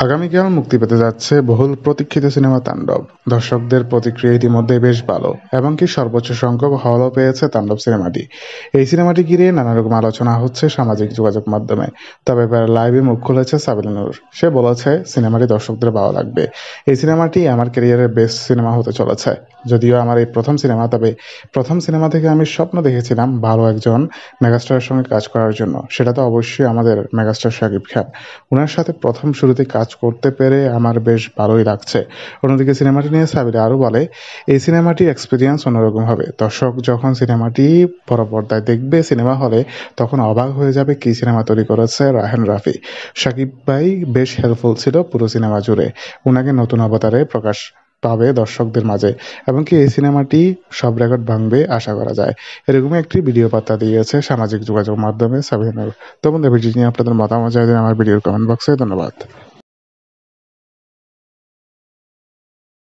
আগামীকাল মুক্তি পেতে যাচ্ছে বহুল প্রতীক্ষিত সিনেমা তাণ্ডব। দর্শকদের প্রতিক্রিয়া ইতিমধ্যে বেশ ভালো, এমনকি সর্বোচ্চ সংখ্যক হলও পেয়েছে তাণ্ডব সিনেমাটি। এই সিনেমাটি ঘিরে নানা রকম আলোচনা হচ্ছে সামাজিক যোগাযোগ মাধ্যমে। তবে এবার লাইভে মুখ খুলেছে সাবিনা নূর। সে বলেছে সিনেমাটি দর্শকদের ভালো লাগবে। এই সিনেমাটি আমার ক্যারিয়ারের বেস্ট সিনেমা হতে চলেছে। যদিও আমার এই প্রথম সিনেমা, তবে প্রথম সিনেমা থেকে আমি স্বপ্ন দেখেছিলাম ভালো একজন মেগাস্টারের সঙ্গে কাজ করার জন্য। সেটা তো অবশ্যই আমাদের মেগাস্টার শাকিব খান। উনার সাথে প্রথম শুরুতে কাজ করতে পেরে আমার বেশ ভালোই লাগছে। অন্যদিকে সিনেমাটি নিয়ে সাবিরা আরও বলে, এই সিনেমাটির এক্সপিরিয়েন্স অন্যরকম হবে। দর্শক যখন সিনেমাটি বড় পর্দায় দেখবে সিনেমা হলে, তখন অবাক হয়ে যাবে কি সিনেমা তৈরি করেছে রায়হান রাফি। শাকিব ভাই বেশ হেল্পফুল ছিল পুরো সিনেমা জুড়ে। উনাকে নতুন অবতারে প্রকাশ পাবে দর্শকদের মাঝে, এবং কি এই সিনেমাটি সব রেকর্ড ভাঙবে আশা করা যায়। এরকমই একটি ভিডিও বার্তা দিয়েছে সামাজিক যোগাযোগ মাধ্যমে সাবিনা নূর। তো বন্ধু, ভিডিওটি নিয়ে আপনাদের মতামত জানিয়ে দিন আমার ভিডিওর কমেন্ট বক্সে। ধন্যবাদ।